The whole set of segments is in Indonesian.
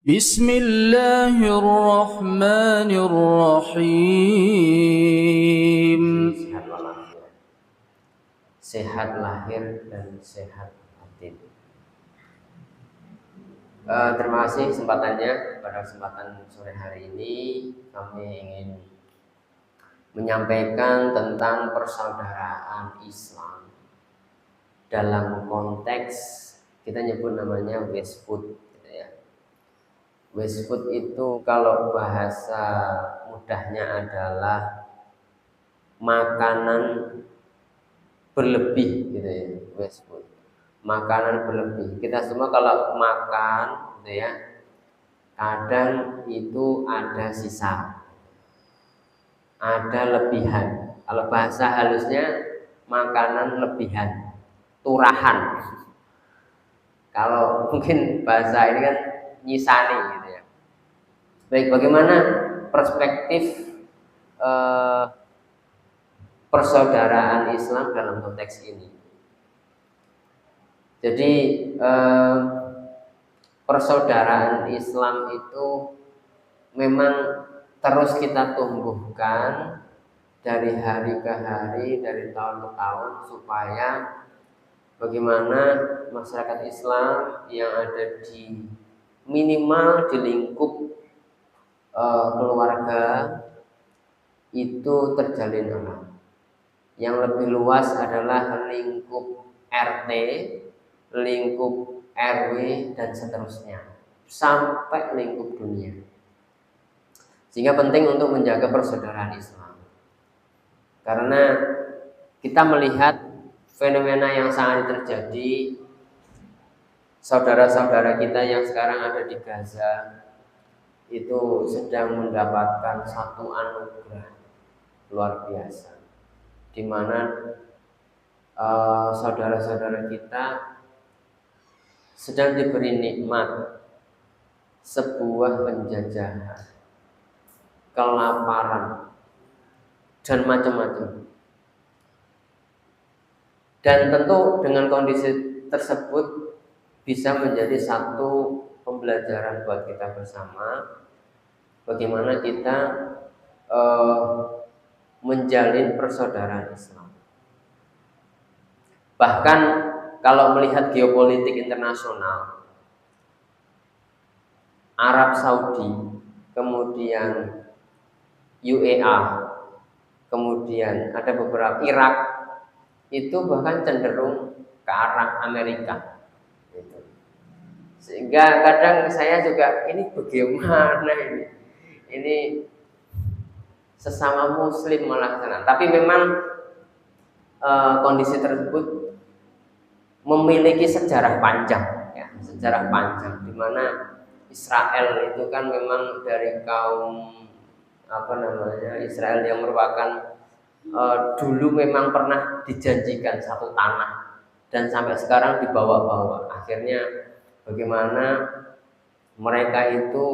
Bismillahirrahmanirrahim. Sehat walafiat, sehat lahir dan sehat batin. Terima kasih kesempatannya. Pada kesempatan sore hari ini kami ingin menyampaikan tentang persaudaraan Islam dalam konteks kita nyebut namanya Westwood, gitu ya. Westwood itu kalau bahasa mudahnya adalah makanan berlebih, gitu ya. Westwood, makanan berlebih. Kita semua kalau makan, gitu ya, kadang itu ada sisa, ada lebihan. Kalau bahasa halusnya makanan lebihan, turahan. Kalau mungkin bahasa ini kan nyisani, gitu ya. Baik, bagaimana perspektif persaudaraan Islam dalam konteks ini? Jadi persaudaraan Islam itu memang terus kita tumbuhkan dari hari ke hari, dari tahun ke tahun, supaya bagaimana masyarakat Islam yang ada di minimal di lingkup keluarga itu terjalin erat. Yang lebih luas adalah lingkup RT, lingkup RW, dan seterusnya sampai lingkup dunia. Sehingga penting untuk menjaga persaudaraan Islam, karena kita melihat fenomena yang saat ini terjadi. Saudara-saudara kita yang sekarang ada di Gaza itu sedang mendapatkan satu anugerah luar biasa, di mana saudara-saudara kita sedang diberi nikmat sebuah penjajahan, kelaparan, dan macam-macam. Dan tentu dengan kondisi tersebut bisa menjadi satu pembelajaran buat kita bersama, bagaimana kita menjalin persaudaraan Islam. Bahkan kalau melihat geopolitik internasional, Arab Saudi, kemudian UEA, kemudian ada beberapa Irak, itu bahkan cenderung ke arah Amerika. Sehingga kadang saya juga, ini bagaimana ini sesama Muslim malah sana. Tapi memang kondisi tersebut memiliki sejarah panjang, ya, sejarah panjang, di mana Israel itu kan memang dari kaum Israel yang merupakan dulu memang pernah dijanjikan satu tanah dan sampai sekarang dibawa-bawa. Akhirnya bagaimana mereka itu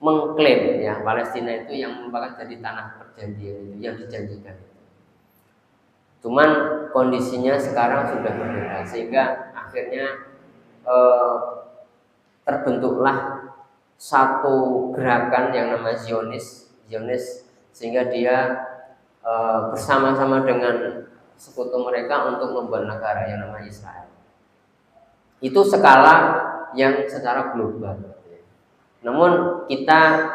mengklaim, ya, Palestina itu yang merupakan jadi tanah perjanjian itu yang dijanjikan. Cuman kondisinya sekarang sudah berbeda, sehingga akhirnya terbentuklah satu gerakan yang namanya Zionis, sehingga dia bersama-sama dengan sekutu mereka untuk membuat negara yang namanya Israel. Itu skala yang secara global. Namun kita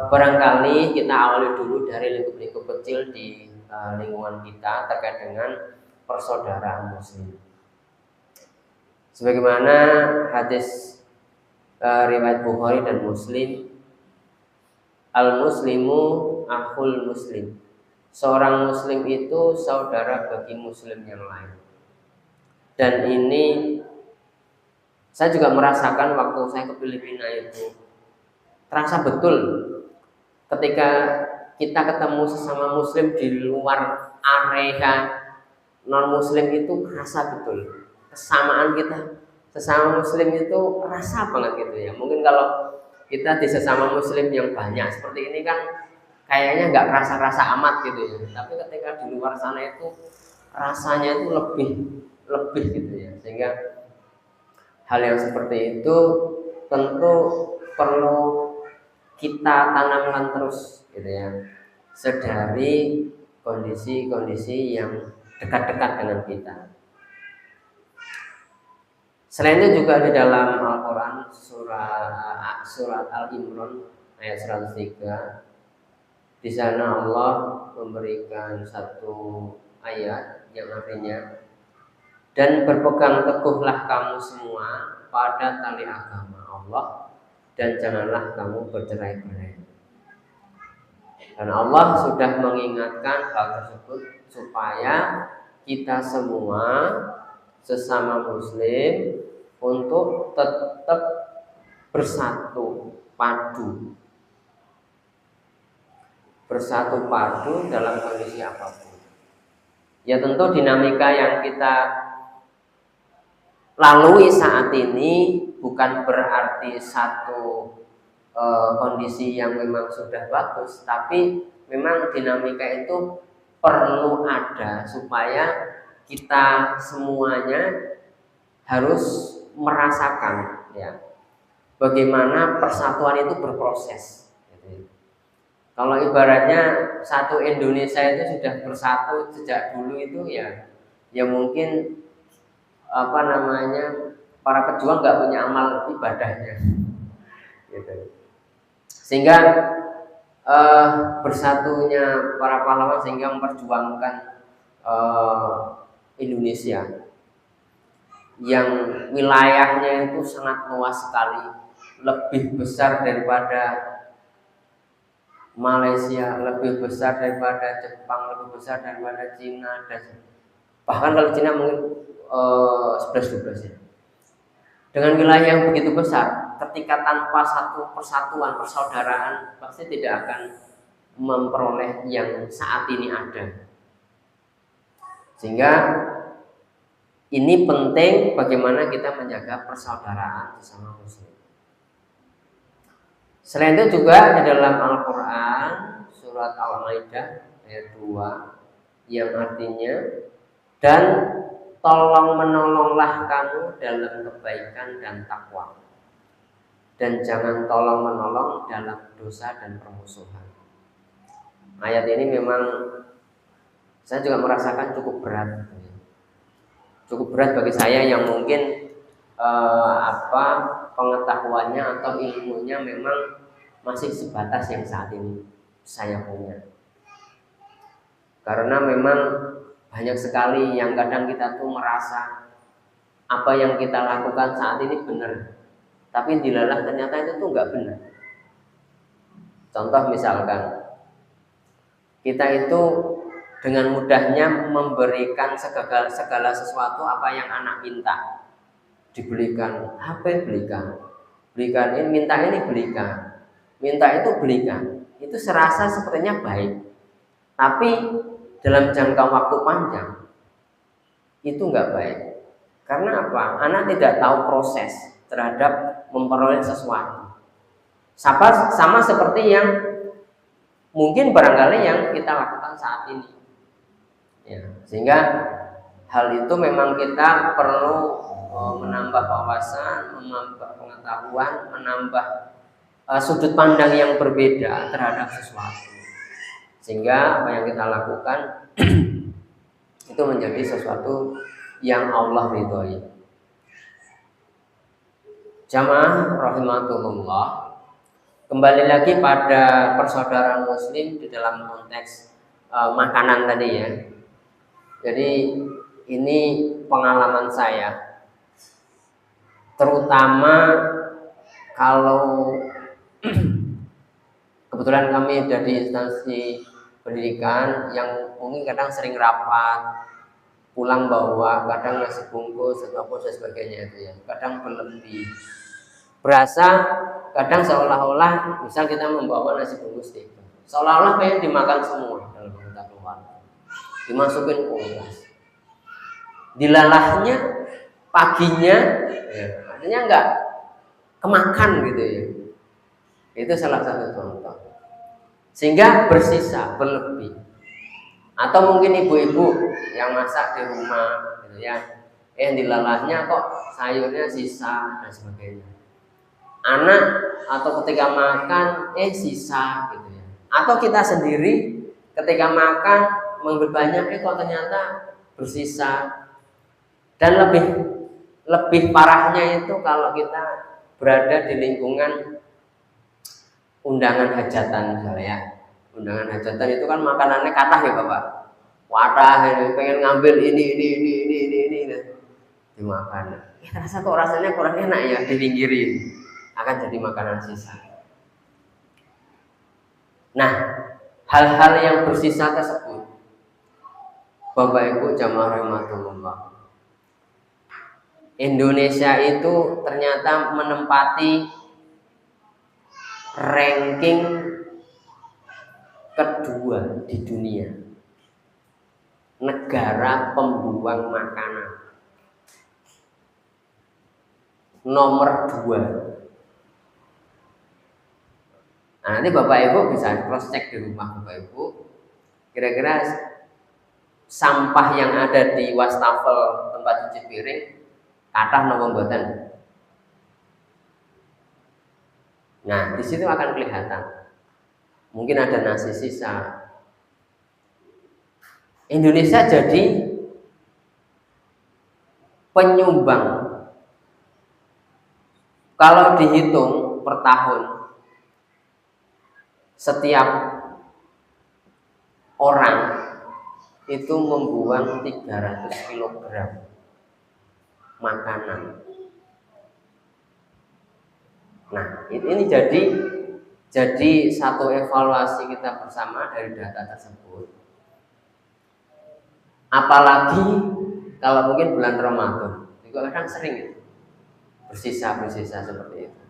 barangkali kita awali dulu dari lingkup-lingkup kecil di lingkungan kita terkait dengan persaudaraan Muslim. Sebagaimana hadis riwayat Bukhari dan Muslim, al-muslimu akhul muslim. Seorang muslim itu saudara bagi muslim yang lain. Dan ini saya juga merasakan waktu saya ke Filipina itu, terasa betul ketika kita ketemu sesama muslim di luar area non muslim, itu rasa betul kesamaan kita sesama muslim itu rasa banget, gitu ya. Mungkin kalau kita di sesama muslim yang banyak seperti ini kan kayaknya nggak rasa amat, gitu ya. Tapi ketika di luar sana itu rasanya itu lebih gitu ya. Sehingga hal yang seperti itu tentu perlu kita tanamkan terus gitu ya, sedari kondisi-kondisi yang dekat-dekat dengan kita. Selain itu juga di dalam Al-Quran surat Al-Imran ayat 103, di sana Allah memberikan satu ayat yang artinya, dan berpegang teguhlah kamu semua pada tali agama Allah dan janganlah kamu bercerai-berai. Dan Allah sudah mengingatkan hal tersebut supaya kita semua sesama muslim untuk tetap bersatu padu dalam kondisi apapun. Ya tentu dinamika yang kita lalui saat ini bukan berarti satu kondisi yang memang sudah bagus, tapi memang dinamika itu perlu ada supaya kita semuanya harus merasakan ya bagaimana persatuan itu berproses. Kalau ibaratnya satu Indonesia itu sudah bersatu sejak dulu itu ya mungkin para pejuang nggak punya amal ibadahnya gitu. Sehingga bersatunya para pahlawan sehingga memperjuangkan Indonesia yang wilayahnya itu sangat luas sekali, lebih besar daripada Malaysia, lebih besar daripada Jepang, lebih besar daripada Cina, dan bahkan kalau Cina mungkin 11-12 ya. Dengan wilayah yang begitu besar, ketika tanpa satu persatuan, persaudaraan, pasti tidak akan memperoleh yang saat ini ada. Sehingga ini penting bagaimana kita menjaga persaudaraan sesama muslim. Selain itu juga di dalam Al-Quran surat Al-Maidah ayat 2 yang artinya, dan tolong menolonglah kamu dalam kebaikan dan takwa, dan jangan tolong menolong dalam dosa dan permusuhan. Ayat ini memang saya juga merasakan cukup berat bagi saya yang mungkin pengetahuannya atau ilmunya memang masih sebatas yang saat ini saya punya. Karena memang banyak sekali yang kadang kita tuh merasa apa yang kita lakukan saat ini benar, tapi dilalah ternyata itu tuh nggak benar. Contoh misalkan kita itu dengan mudahnya memberikan segala sesuatu apa yang anak minta, dibelikan HP belikan ini, minta ini belikan, minta itu belikan. Itu serasa sepertinya baik, tapi dalam jangka waktu panjang itu nggak baik. Karena apa? Anak tidak tahu proses terhadap memperoleh sesuatu. Sama seperti yang mungkin barangkali yang kita lakukan saat ini. Ya, sehingga hal itu memang kita perlu menambah wawasan, menambah pengetahuan, menambah sudut pandang yang berbeda terhadap sesuatu, sehingga apa yang kita lakukan itu menjadi sesuatu yang Allah ridhoi. Jamaah rahimatullah, kembali lagi pada persaudaraan muslim di dalam konteks makanan tadi ya. Jadi ini pengalaman saya, terutama kalau kebetulan kami ada di instansi pendidikan yang mungkin kadang sering rapat, pulang bawa kadang nasi bungkus atau dan sebagainya itu ya, kadang berlebih, berasa kadang seolah-olah misal kita membawa nasi bungkus itu seolah-olah pengen dimakan semua dalam kita keluar, dimasukin kulkas, dilalahnya paginya ya, artinya enggak kemakan gitu ya. Itu salah satu contoh, sehingga bersisa berlebih. Atau mungkin ibu-ibu yang masak di rumah gitu ya, dilalahnya kok sayurnya sisa dan sebagainya. Anak atau ketika makan sisa gitu ya. Atau kita sendiri ketika makan mengambil banyak kok ternyata bersisa. Dan lebih parahnya itu kalau kita berada di lingkungan undangan hajatan misalnya ya. Undangan hajatan itu kan makanannya kathah ya Bapak. Wadah ini pengen ngambil ini dimakan. Rasanya kurang enak ya, dipinggirin. Akan jadi makanan sisa. Nah, hal-hal yang bersisa tersebut, Bapak Ibu jamaah rahimakumullah, Indonesia itu ternyata menempati ranking kedua di dunia, negara pembuang makanan nomor 2. Nah, nanti Bapak Ibu bisa cross check di rumah Bapak Ibu, kira-kira sampah yang ada di wastafel tempat cuci piring kathah napa mboten. Nah, di situ akan kelihatan. Mungkin ada nasi sisa. Indonesia jadi penyumbang, kalau dihitung per tahun, setiap orang itu membuang 300 kg makanan. Nah, ini jadi satu evaluasi kita bersama dari data tersebut. Apalagi kalau mungkin bulan Ramadan, juga kadang sering itu bersisa seperti itu.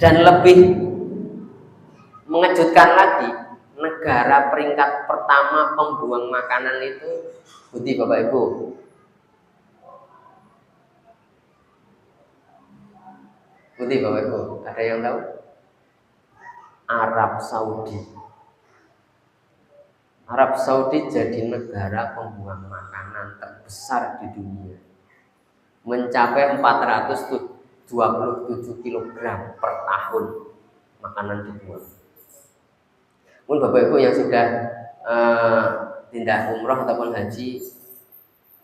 Dan lebih mengejutkan lagi, negara peringkat pertama pembuang makanan itu Budi Bapak Ibu, Budi Bapak Ibu, ada yang tahu? Arab Saudi. Arab Saudi jadi negara pembuang makanan terbesar di dunia, mencapai 427 kg per tahun makanan dibuang. Mungkin Bapak Ibu yang sudah tindak umroh ataupun haji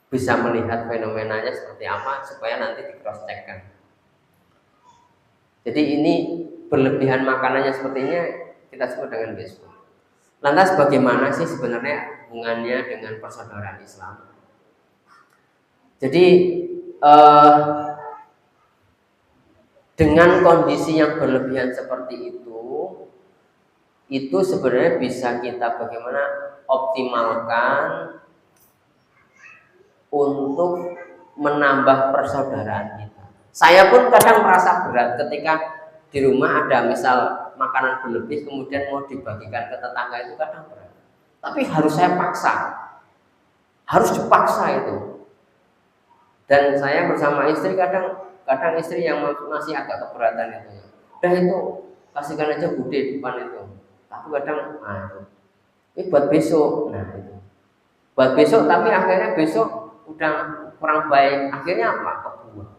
bisa melihat fenomenanya seperti apa supaya nanti di cross checkkan. Jadi ini berlebihan makanannya sepertinya kita sebut dengan besok. Lantas bagaimana sih sebenarnya hubungannya dengan persaudaraan Islam? Jadi dengan kondisi yang berlebihan seperti itu sebenarnya bisa kita bagaimana optimalkan untuk menambah persaudaraan kita. Saya pun kadang merasa berat ketika di rumah ada misal makanan berlebih kemudian mau dibagikan ke tetangga, itu kadang berat. Tapi harus saya paksa, harus dipaksa itu. Dan saya bersama istri kadang istri yang masih agak keberatan itu. Udah itu kasihkan aja bude di depan itu. Tapi kadang ini buat besok. Nah itu buat besok, tapi akhirnya besok udah kurang baik. Akhirnya apa? Kebuang.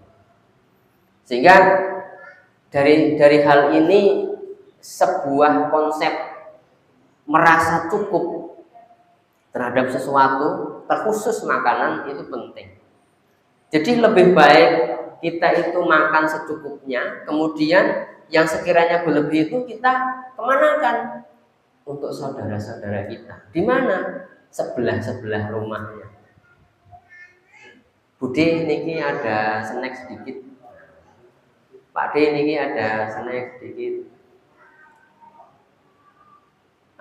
Sehingga dari hal ini sebuah konsep merasa cukup terhadap sesuatu, terkhusus makanan, itu penting. Jadi lebih baik kita itu makan secukupnya, kemudian yang sekiranya berlebih itu kita kemanakan? Untuk saudara-saudara kita. Di mana? Sebelah rumahnya. Bude niki ada snack sedikit. Pak D niki ada snack sedikit.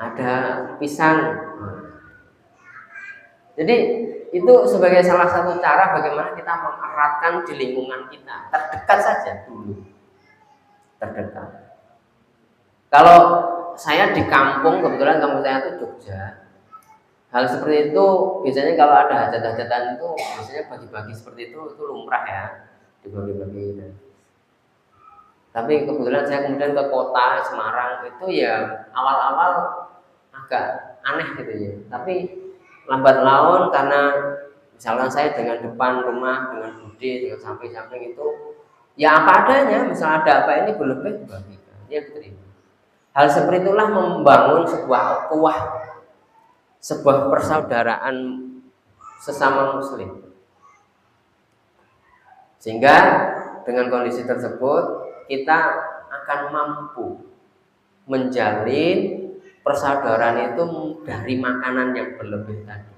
Ada pisang. Jadi itu sebagai salah satu cara bagaimana kita mengeratkan di lingkungan kita, terdekat saja dulu, terdekat. Kalau saya di kampung, kebetulan kampung saya itu Jogja, hal seperti itu biasanya kalau ada hajat-hajatan itu biasanya bagi-bagi seperti itu lumrah ya, dibagi-bagi. Tapi kebetulan saya kemudian ke kota Semarang, itu ya awal-awal agak aneh gitu ya, tapi lambat laun karena Misalkan saya dengan depan rumah, dengan budi, dengan samping-samping itu, ya apa adanya. Misal ada apa ini berlebih dibagikan, ya diterima. Hal seperti itulah membangun sebuah ukhuwah, sebuah persaudaraan sesama muslim. Sehingga dengan kondisi tersebut kita akan mampu menjalin persaudaraan itu dari makanan yang berlebih tadi.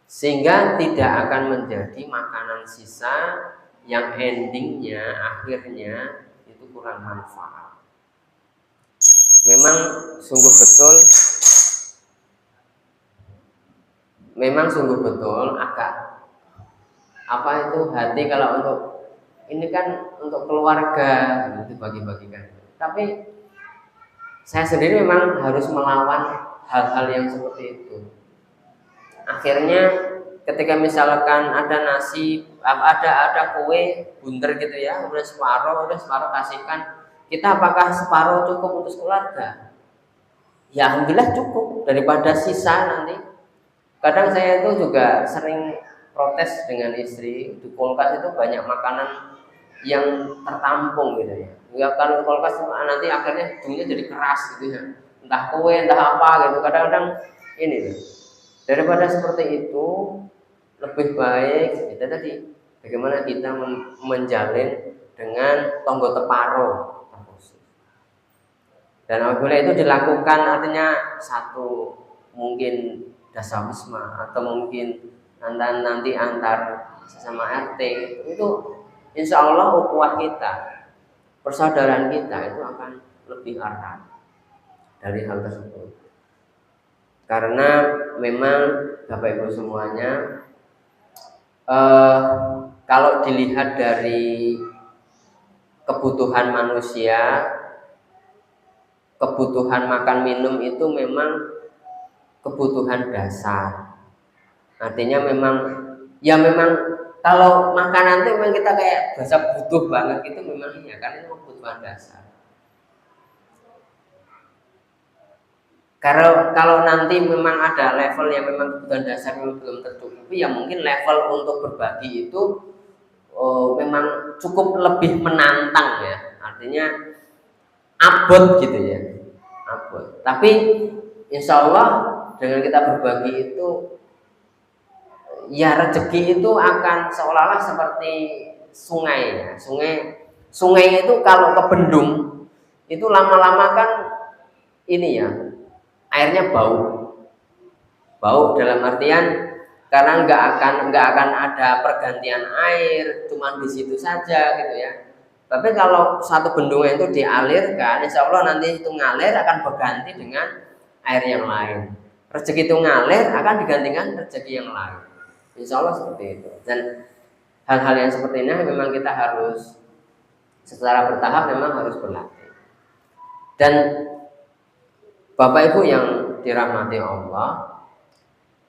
Sehingga tidak akan menjadi makanan sisa yang endingnya, akhirnya itu kurang manfaat. Memang sungguh betul agak apa itu hati kalau untuk ini kan untuk keluarga itu bagi-bagikan. Tapi saya sendiri memang harus melawan hal-hal yang seperti itu. Akhirnya ketika misalkan ada nasi, ada kue bundar gitu ya, udah separuh kasihkan, kita apakah separuh cukup untuk keluarga? Ya alhamdulillah cukup daripada sisa nanti. Kadang saya itu juga sering protes dengan istri, di kulkas itu banyak makanan yang tertampung gitu ya. Ya kalau kulkas nanti akhirnya ujungnya jadi keras gitu ya. Entah kue, entah apa gitu. Kadang-kadang ini loh. Daripada seperti itu, lebih baik kita tadi bagaimana kita menjalin dengan tonggo teparo. Dan apabila itu dilakukan artinya satu mungkin dasawisma atau mungkin nanti antar sesama RT itu insya Allah ukhuwah kita, persaudaraan kita itu akan lebih erat dari hal tersebut. Karena memang Bapak Ibu semuanya, kalau dilihat dari kebutuhan manusia, kebutuhan makan minum itu memang kebutuhan dasar. Artinya memang kalau makanan itu memang kita kayak berasa butuh banget itu memang iya, karena itu kebutuhan dasar. Kalau nanti memang ada level yang memang kebutuhan dasar yang belum tercukupi, ya mungkin level untuk berbagi itu memang cukup lebih menantang ya. Artinya abot gitu ya, abot. Tapi insya Allah dengan kita berbagi itu, ya rezeki itu akan seolah-olah seperti sungai ya. Sungai itu kalau kebendung itu lama-lama kan ini ya, airnya bau dalam artian karena nggak akan ada pergantian air, cuma di situ saja gitu ya. Tapi kalau satu bendungan itu dialirkan, insya Allah nanti itu ngalir akan berganti dengan air yang lain. Rezeki itu ngalir akan digantikan rezeki yang lain. Insya Allah seperti itu. Dan hal-hal yang seperti ini memang kita harus secara bertahap memang harus berlatih. Dan Bapak Ibu yang dirahmati Allah,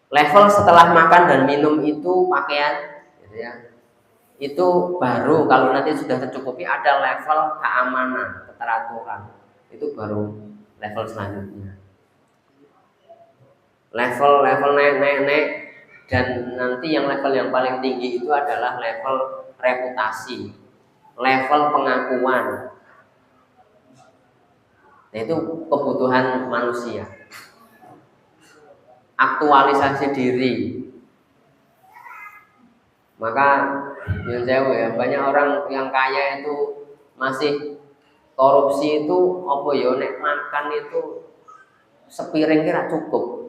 level setelah makan dan minum itu pakaian gitu ya, itu baru kalau nanti sudah tercukupi ada level keamanan, keteraturan, itu baru level selanjutnya. Level naik dan nanti yang level yang paling tinggi itu adalah level reputasi, level pengakuan. Nah, itu kebutuhan manusia. Aktualisasi diri. Maka yang jauh ya, banyak orang yang kaya itu masih korupsi itu apa ya, nek makan itu sepiring kira cukup.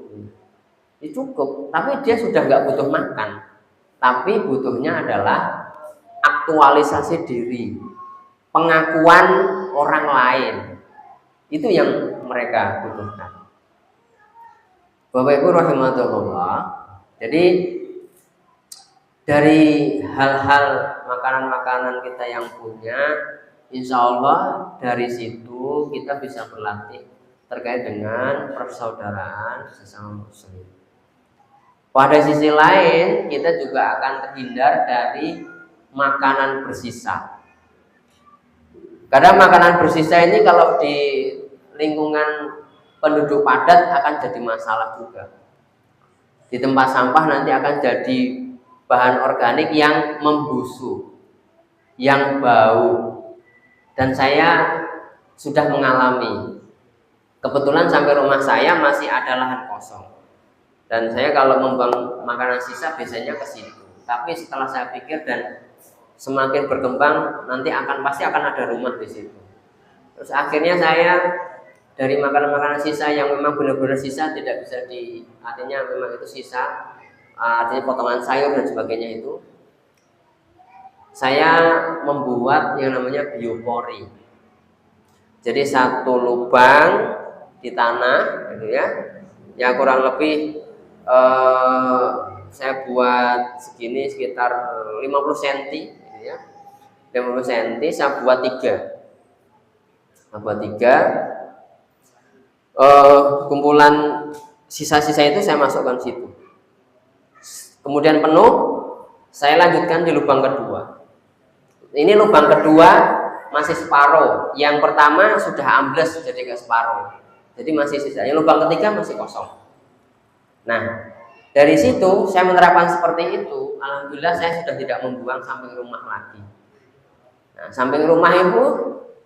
Ya cukup, tapi dia sudah nggak butuh makan. Tapi butuhnya adalah aktualisasi diri, pengakuan orang lain. Itu yang mereka butuhkan. Bapak Ibu rahimakumullah. Jadi dari hal-hal makanan-makanan kita yang punya, insya Allah dari situ kita bisa berlatih terkait dengan persaudaraan sesama muslim. Pada sisi lain, kita juga akan terhindar dari makanan bersisa. Karena makanan bersisa ini kalau di lingkungan penduduk padat akan jadi masalah juga. di tempat sampah nanti akan jadi bahan organik yang membusuk, yang bau. Dan saya sudah mengalami. Kebetulan sampai rumah saya masih ada lahan kosong. Dan saya kalau membuang makanan sisa biasanya ke situ. Tapi setelah saya pikir dan semakin berkembang, nanti pasti akan ada rumah di situ. Terus akhirnya saya dari makanan-makanan sisa yang memang benar-benar sisa, tidak bisa artinya memang itu sisa, artinya potongan sayur dan sebagainya itu, saya membuat yang namanya biopori. Jadi satu lubang di tanah, gitu ya kurang lebih saya buat segini sekitar 50 cm, gitu ya. 50 cm saya buat 3. Kumpulan sisa-sisa itu saya masukkan situ. Kemudian penuh, saya lanjutkan di lubang kedua. Ini lubang kedua masih separuh. Yang pertama sudah ambles jadi ke separuh. Jadi masih sisa. Yang lubang ketiga masih kosong. Nah, dari situ saya menerapkan seperti itu. Alhamdulillah saya sudah tidak membuang samping rumah lagi. Nah, samping rumah itu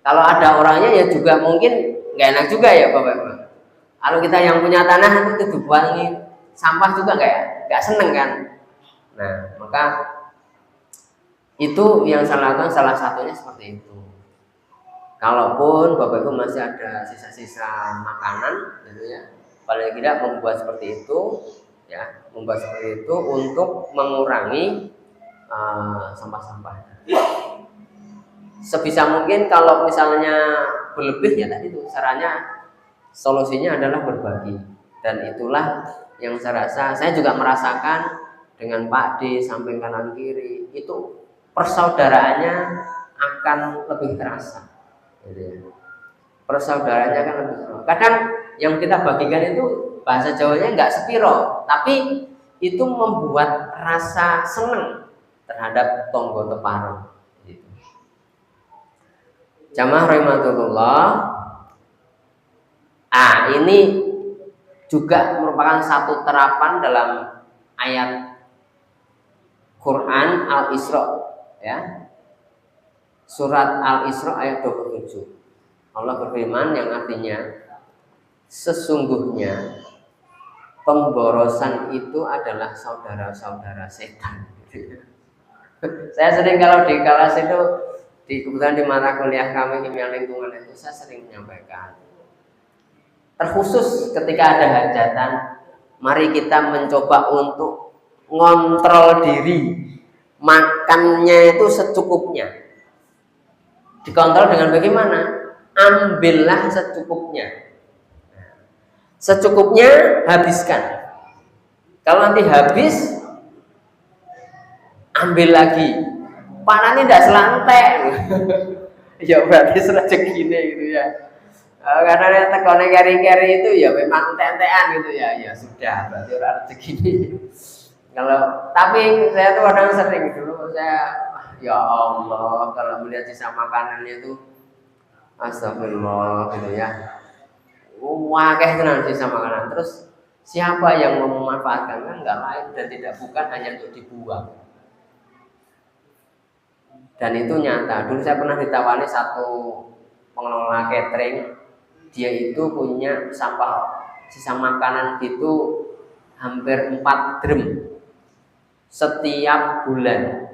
kalau ada orangnya ya juga mungkin nggak enak juga ya Bapak-Ibu. Kalau kita yang punya tanah itu dibuangi sampah juga nggak seneng kan. Nah, maka itu yang saya lakukan salah satunya seperti itu. Kalaupun Bapak Ibu masih ada sisa-sisa makanan, gitu ya, paling tidak membuat seperti itu, ya, untuk mengurangi sampah-sampah. Sebisa mungkin kalau misalnya berlebih ya tadi itu caranya. Solusinya adalah berbagi, dan itulah yang saya rasa. Saya juga merasakan dengan Pak D samping kanan kiri itu persaudaraannya akan lebih terasa. Persaudaraannya akan lebih terasa. Kadang yang kita bagikan itu bahasa Jawanya nggak sepiro, tapi itu membuat rasa senang terhadap tonggo teparo. Jamaah rahimakumullah. Ini juga merupakan satu terapan dalam ayat Quran Al-Isra, ya. Surat Al-Isra ayat 27. Allah berfirman yang artinya, sesungguhnya pemborosan itu adalah saudara-saudara setan. Saya sering kalau di kelas itu, kebetulan di mata kuliah kami kimia lingkungan itu, saya sering menyampaikan. Terkhusus ketika ada hajatan, mari kita mencoba untuk ngontrol diri. Makannya itu secukupnya. Dikontrol dengan bagaimana? Ambillah secukupnya. Secukupnya habiskan. Kalau nanti habis, ambil lagi. Panahnya tidak selantai. Ya berarti rezekine gitu ya. Karena tekone keri-keri itu ya memang tentean gitu ya. Ya sudah, berarti orang rezeki. Tapi saya tuh kadang sering dulu saya, ya Allah, kalau melihat sisa makanannya itu astagfirullah gitu ya. Wakeh tenan sisa makanan. Terus siapa yang mau memanfaatkan? Kan enggak lain dan tidak bukan hanya untuk dibuang. Dan itu nyata. Dulu saya pernah ditawari satu pengelola catering. Dia itu punya sampah sisa makanan gitu hampir 4 drum setiap bulan.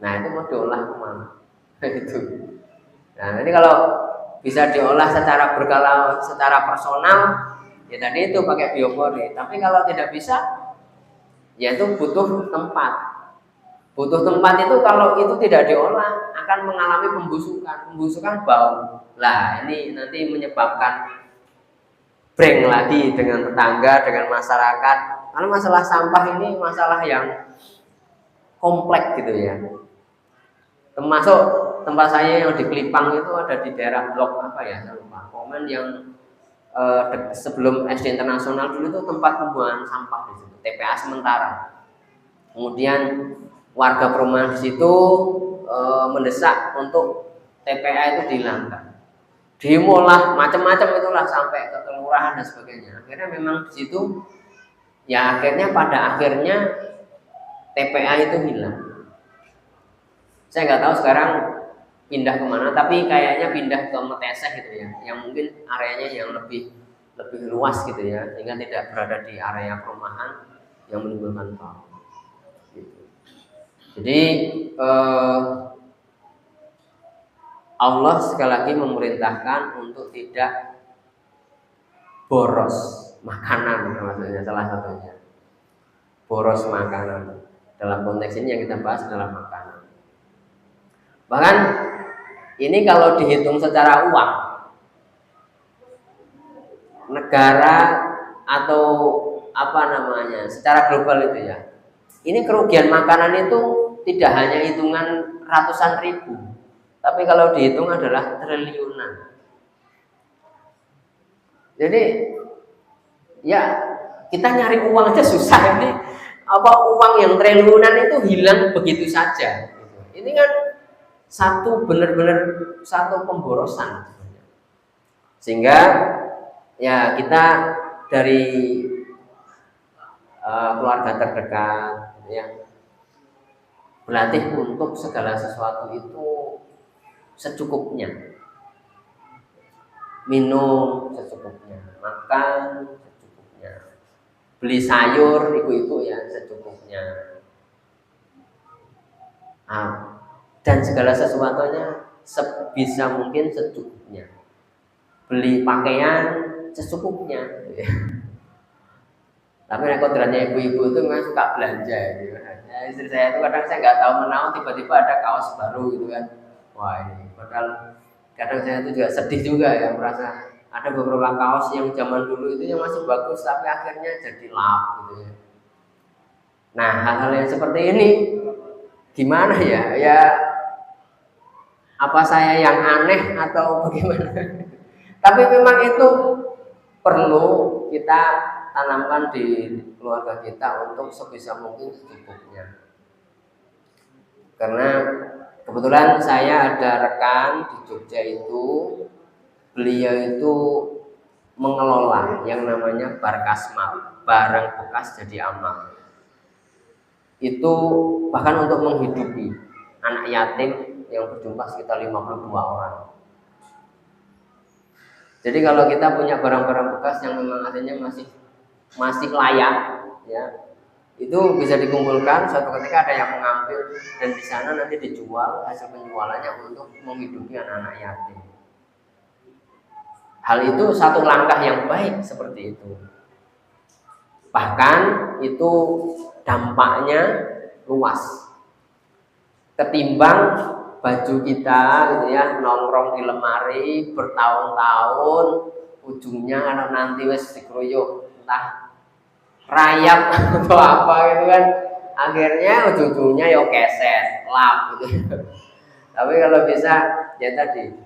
Nah itu mau diolah kemana? Itu. Nah ini kalau bisa diolah secara berkala, secara personal, ya tadi itu pakai biopori. Tapi kalau tidak bisa, ya itu butuh tempat. Butuh tempat itu kalau itu tidak diolah akan mengalami pembusukan. Pembusukan bau. Lah ini nanti menyebabkan breng lagi dengan tetangga, dengan masyarakat. Karena masalah sampah ini masalah yang kompleks gitu ya. Termasuk tempat saya yang di Kelipang itu ada di daerah blok apa ya, saya lupa. Komen yang sebelum SD Internasional dulu itu tempat pembuangan sampah di situ, TPA sementara. Kemudian warga perumahan di situ mendesak untuk TPA itu dihilangkan. Demo lah, macam-macam itulah sampai ke kelurahan dan sebagainya. Akhirnya memang di situ Ya akhirnya pada akhirnya TPA itu hilang. Saya nggak tahu sekarang pindah kemana, tapi kayaknya pindah ke Meteseh gitu ya, yang mungkin areanya yang lebih luas gitu ya, sehingga tidak berada di area perumahan yang menimbulkan bau. Gitu. Jadi Allah sekali lagi memerintahkan untuk tidak boros makanan, maksudnya salah satunya boros makanan. Dalam konteks ini yang kita bahas adalah makanan. Bahkan ini kalau dihitung secara uang, negara atau apa namanya, secara global itu ya, ini kerugian makanan itu tidak hanya hitungan ratusan ribu, tapi kalau dihitung adalah triliunan. Jadi ya kita nyari uang aja susah, ini apa uang yang triliunan itu hilang begitu saja. Ini kan satu benar-benar satu pemborosan. Sehingga ya kita dari keluarga terdekat ya berlatih untuk segala sesuatu itu secukupnya, minum secukupnya, makan secukupnya, beli sayur ibu-ibu ya secukupnya, dan segala sesuatunya sebisa mungkin secukupnya, beli pakaian secukupnya. Tapi kodratnya ibu-ibu itu memang suka belanja gitu. Ya, istri saya itu kadang saya nggak tahu menahu tiba-tiba ada kaos baru gitu kan. Wah ini padahal kadang saya itu juga sedih juga ya, merasa ada beberapa kaos yang zaman dulu itu yang masih bagus tapi akhirnya jadi lap gitu ya. Nah hal-hal yang seperti ini gimana ya? Ya apa saya yang aneh atau bagaimana? Tapi memang itu perlu kita tanamkan di keluarga kita untuk sebisa mungkin secukupnya. Karena kebetulan saya ada rekan di Jogja itu, beliau itu mengelola yang namanya Barkasmal, barang bekas jadi amal. Itu bahkan untuk menghidupi anak yatim yang berjumlah sekitar 52 orang. Jadi kalau kita punya barang-barang bekas yang memang artinya masih layak ya, itu bisa dikumpulkan, suatu ketika ada yang mengambil dan di sana nanti dijual, hasil penjualannya untuk menghidupi anak-anak yatim. Hal itu satu langkah yang baik seperti itu. Bahkan itu dampaknya luas ketimbang baju kita gitu ya nongkrong di lemari bertahun-tahun, ujungnya kalau nanti wes dikeroyok entah rayap atau apa gitu kan, akhirnya ujung-ujungnya yo keset lap gitu. Tapi kalau bisa ya tadi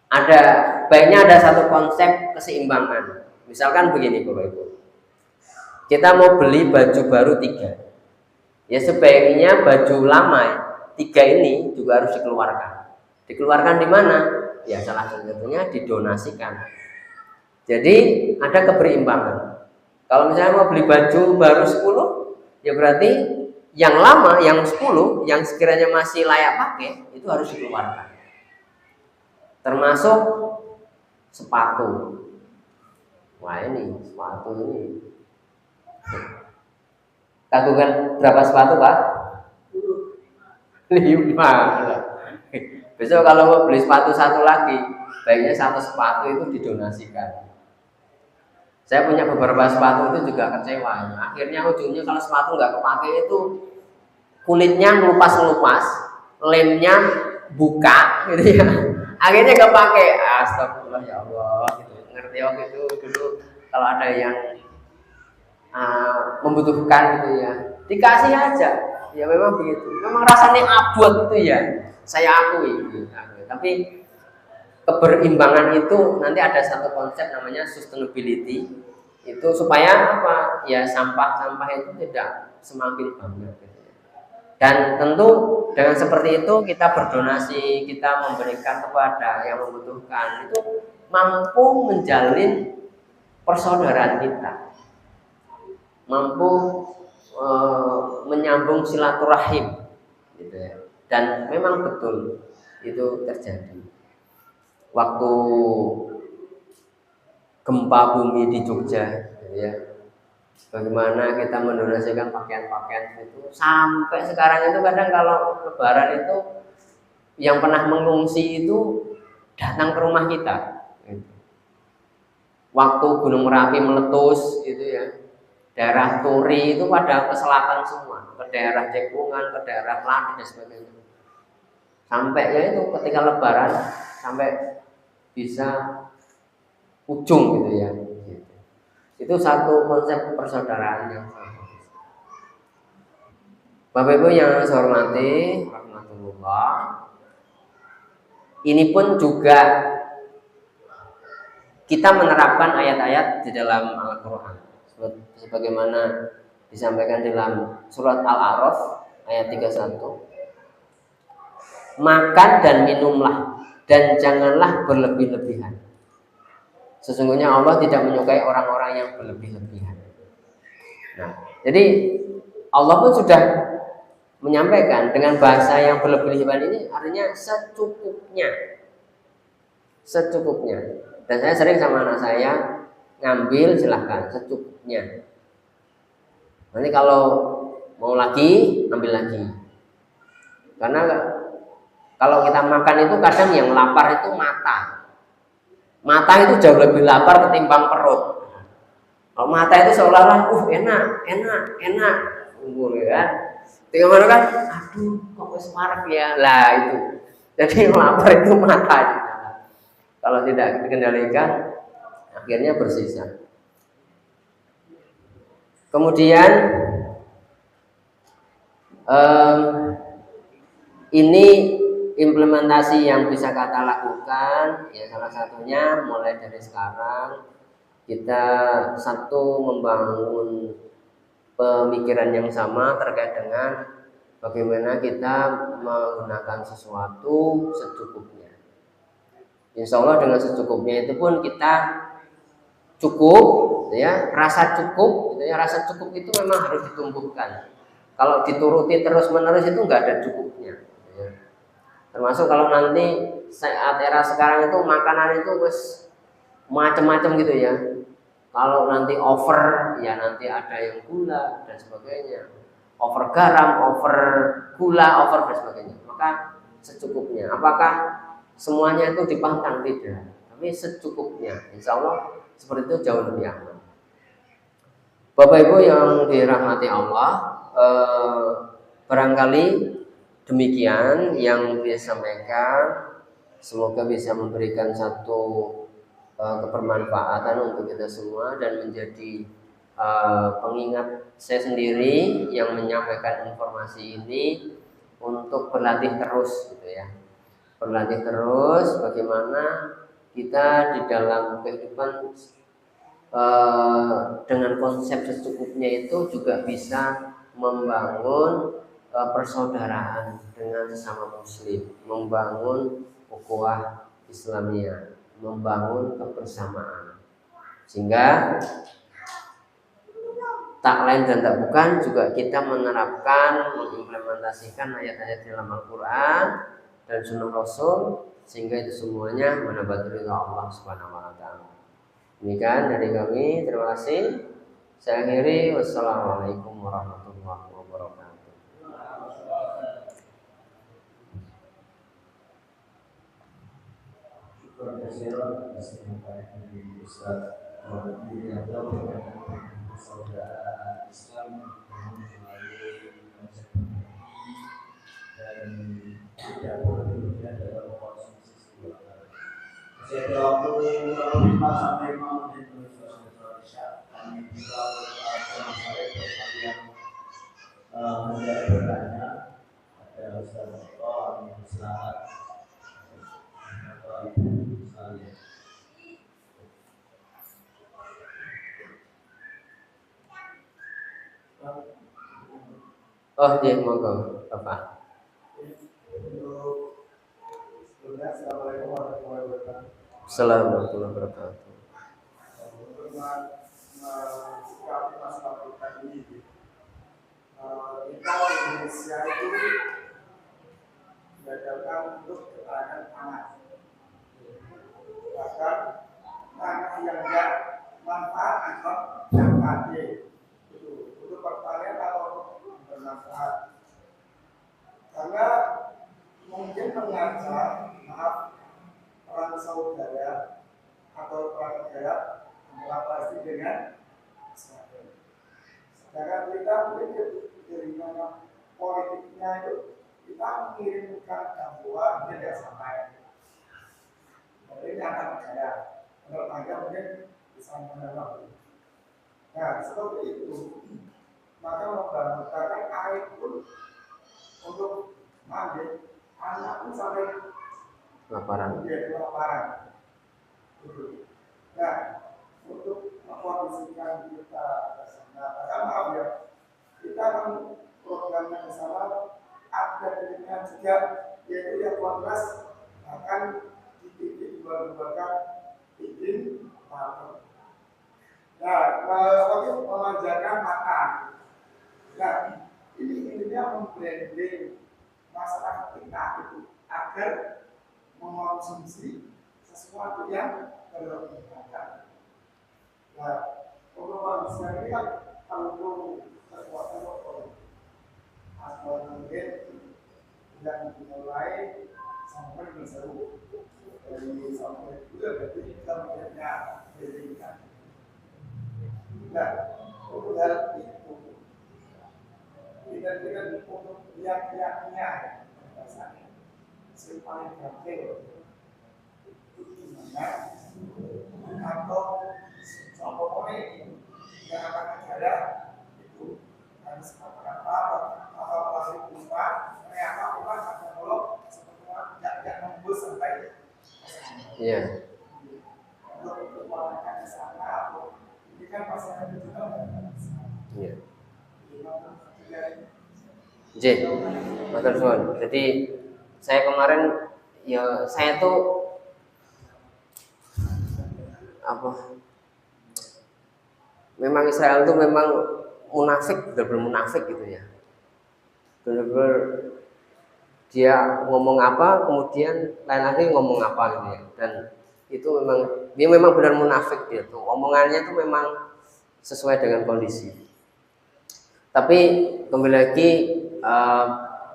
ada baiknya ada satu konsep keseimbangan. Misalkan begini Bapak Ibu, kita mau beli baju baru 3, ya sebaiknya baju lama 3 ini juga harus dikeluarkan di mana? Ya salah satunya didonasikan. Jadi ada keberimbangan. Kalau misalnya mau beli baju baru 10, ya berarti yang lama, yang 10, yang sekiranya masih layak pakai, itu harus dikeluarkan. Termasuk sepatu. Wah ini, sepatu ini. Kagungkan berapa sepatu Pak? 5. Besok kalau mau beli sepatu satu lagi, baiknya satu sepatu itu didonasikan. Saya punya beberapa sepatu itu juga kecewa. Akhirnya ujungnya kalau sepatu nggak kepake itu kulitnya ngelupas, lemnya buka, gitu ya. Akhirnya nggak pakai. Astagfirullah ya Allah. Gitu. Ngerti waktu itu dulu kalau ada yang membutuhkan gitu ya, dikasih aja. Ya memang begitu. Memang rasanya abot itu ya. Saya akui. Gitu. Tapi keberimbangan itu nanti ada satu konsep namanya sustainability, itu supaya apa ya, sampah itu tidak semakin banyak gitu. Dan tentu dengan seperti itu kita berdonasi, kita memberikan kepada yang membutuhkan, itu mampu menjalin persaudaraan kita. mampu menyambung silaturahim, gitu ya. Dan memang betul itu terjadi. Waktu gempa bumi di Jogja, gitu ya. Bagaimana kita mendonasikan pakaian-pakaian itu sampai sekarang itu kadang kalau Lebaran itu yang pernah mengungsi itu datang ke rumah kita. Waktu Gunung Merapi meletus itu ya, daerah Turi itu pada ke selatan semua, ke daerah Cekungan, ke daerah Klaten dan sebagainya. Sampai ya itu ketika Lebaran sampai bisa ujung gitu ya. Itu satu konsep persaudaraan yang Bapak Ibu yang saya hormati, rahmatullah. Ini pun juga kita menerapkan ayat-ayat di dalam Al-Quran sebagaimana disampaikan dalam surat Al-A'raf ayat 31. Makan dan minumlah dan janganlah berlebih-lebihan. Sesungguhnya Allah tidak menyukai orang-orang yang berlebih-lebihan. Nah, jadi Allah pun sudah menyampaikan dengan bahasa yang berlebih-lebihan ini artinya secukupnya. Secukupnya. Dan saya sering sama anak saya ngambil silahkan secukupnya. Nanti kalau mau lagi ambil lagi. Karena kalau kita makan itu kadang yang lapar itu mata. Mata itu jauh lebih lapar ketimbang perut. Kalau mata itu seolah-olah enak. Ya. Tinggal mana kan? Aduh, kok semarang ya. Lah itu. Jadi lapar itu mata. Kalau tidak dikendalikan, akhirnya bersisa. Kemudian ini implementasi yang bisa kita lakukan, ya salah satunya mulai dari sekarang kita satu membangun pemikiran yang sama terkait dengan bagaimana kita menggunakan sesuatu secukupnya. Insya Allah dengan secukupnya itu pun kita cukup, ya rasa cukup, ya rasa cukup itu memang harus ditumbuhkan. Kalau dituruti terus menerus itu nggak ada cukupnya. Ya. Termasuk kalau nanti saat era sekarang itu makanan itu wes macam-macam gitu ya. Kalau nanti over, ya nanti ada yang gula dan sebagainya. Over garam, over gula, over dan sebagainya. Maka secukupnya. Apakah semuanya itu dipantang? Tidak. Tapi secukupnya. Insya Allah seperti itu jauh lebih aman. Bapak Ibu yang dirahmati Allah, barangkali demikian yang bisa sampaikan. Semoga bisa memberikan satu kebermanfaatan untuk kita semua dan menjadi pengingat saya sendiri yang menyampaikan informasi ini untuk berlatih terus, gitu ya. Berlatih terus bagaimana kita di dalam kehidupan dengan konsep secukupnya itu juga bisa membangun persaudaraan dengan sesama muslim, membangun ukhuwah Islamiyah, membangun kebersamaan, sehingga tak lain dan tak bukan juga kita menerapkan, mengimplementasikan ayat-ayat dalam Al-Quran dan Sunnah Rasul, sehingga itu semuanya mendapat ridha Allah Subhanahu wa Ta'ala. Demikian dari kami, terima kasih. Saya akhiri, wassalamualaikum warahmatullahi wabarakatuh. Terima kasih atas penyampaian dari Ustaz persaudaraan Islam melalui konsep dan tidak berhubungan dalam konsumsi keluarga. Saya waktu lebih sampai 5 menit Indonesia. Kami juga sampai berkalian menjadi bertanya. Ada Ustaz yang selamat atau ibu sekalian. Oh iya, monggo Bapak. Assalamualaikum warahmatullahi wabarakatuh. kalau Indonesia itu diadakan untuk ketahanan pangan. Bahkan tanah yang tidak manfaat atau yang mati itu untuk pertanian atau bermanfaat. Karena mungkin mengajar perang saudara atau perang negara pasti dengan Israel. Sedangkan kita mungkin dari mana politiknya itu kita mengirimkan bahwa tidak sampai. Ini akan negara, menurut negara mungkin bisa menolak. Nah, seperti itu, maka membangunkan air pun untuk mandi, anak pun sampai laparan. menjadi laparan. Nah, untuk mengkondisikan kita karena maaf ya, kita kan programnya di sana ada dengan juga yaitu yang 12 akan dididik berbagai izin pakai. Nah, untuk memanjakan makan. Nah, ini intinya membranding masyarakat kita itu agar mengonsumsi sesuatu yang berlebihan. Nah, untuk manusia ini kan perlu kekuatan lokal. Asal mungkin yang dimulai sampai berseru dari sampai itu berarti kita melihatnya berikan. Nah, untuk hal itu tidak untuk pihak-pihaknya rasanya paling gampang itu gimana atau contoh yang akan negara itu harus apa masih lupa ternyata orang akan kalau seperti tidak nembus sampai untuk melakukan di sana atau ini kan pasangan itu juga Mas Arson. Jadi saya kemarin ya saya tuh memang Israel tuh memang munafik, benar-benar munafik gitu ya. Benar-benar dia ngomong apa kemudian lain lagi ngomong apa gitu ya. Dan itu memang benar munafik dia tuh. Omongannya tuh memang sesuai dengan kondisi. Tapi kembali lagi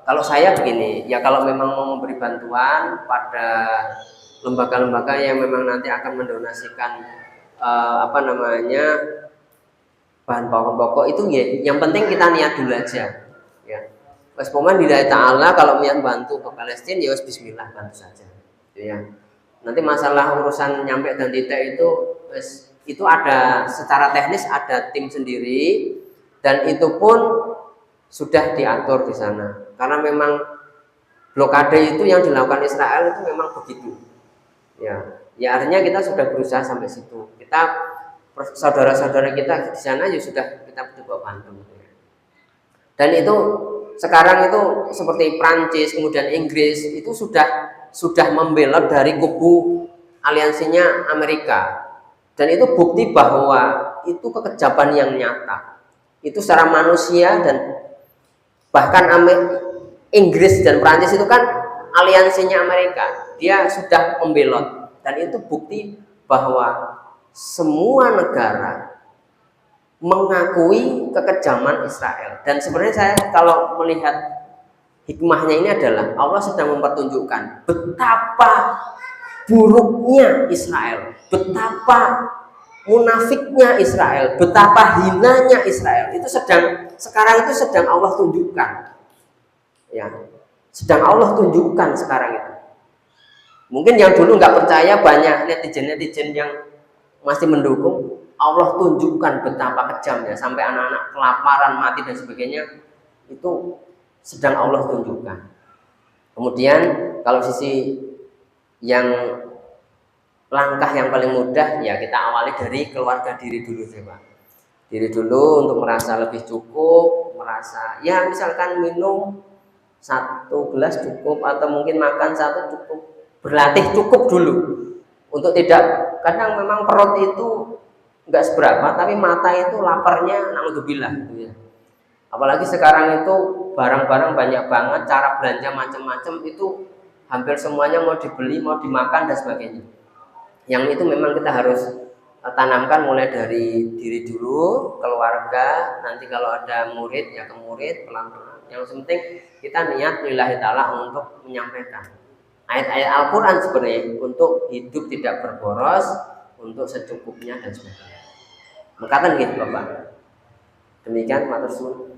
kalau saya begini, ya kalau memang mau memberi bantuan pada lembaga-lembaga yang memang nanti akan mendonasikan bahan pokok itu ya, yang penting kita niat dulu aja. Ya, wes poman lillahi ta'ala, kalau niat bantu ke Palestina ya wes bismillah bantu saja. Ya, nanti masalah urusan nyampe dan titik itu ada secara teknis ada tim sendiri dan itu pun sudah diatur di sana. Karena memang blokade itu yang dilakukan Israel itu memang begitu. Ya artinya kita sudah berusaha sampai situ. Kita saudara-saudara kita di sana ya sudah kita coba bantu. Dan itu sekarang itu seperti Prancis kemudian Inggris itu sudah membelot dari kubu aliansinya Amerika. Dan itu bukti bahwa itu kekejaman yang nyata. Itu secara manusia dan bahkan Inggris dan Prancis itu kan aliansinya Amerika. Dia sudah membelot dan itu bukti bahwa semua negara mengakui kekejaman Israel. Dan sebenarnya saya kalau melihat hikmahnya ini adalah Allah sedang mempertunjukkan betapa buruknya Israel, betapa munafiknya Israel, betapa hinanya Israel. Itu sekarang itu sedang Allah tunjukkan. Ya, sedang Allah tunjukkan sekarang itu. Mungkin yang dulu nggak percaya, banyak netizen yang masih mendukung. Allah tunjukkan betapa kejamnya sampai anak-anak kelaparan, mati dan sebagainya. Itu sedang Allah tunjukkan. Kemudian kalau sisi yang langkah yang paling mudah ya kita awali dari keluarga diri dulu sih Pak. Diri dulu untuk merasa lebih cukup, merasa ya misalkan minum 1 gelas cukup atau mungkin makan 1 cukup, berlatih cukup dulu untuk tidak, kadang memang perut itu enggak seberapa tapi mata itu laparnya naudzubillah gitu ya. Apalagi sekarang itu barang-barang banyak banget, cara belanja macam-macam itu hampir semuanya mau dibeli, mau dimakan dan sebagainya. Yang itu memang kita harus tanamkan mulai dari diri dulu, keluarga, nanti kalau ada murid ya ke murid pelan-pelan. Yang penting kita niat lillahi ta'ala untuk menyampaikan ayat-ayat Al-Quran sebenarnya untuk hidup tidak berboros, untuk secukupnya dan sebagainya. Mengatakan gitu Bapak. Demikian matur suwun.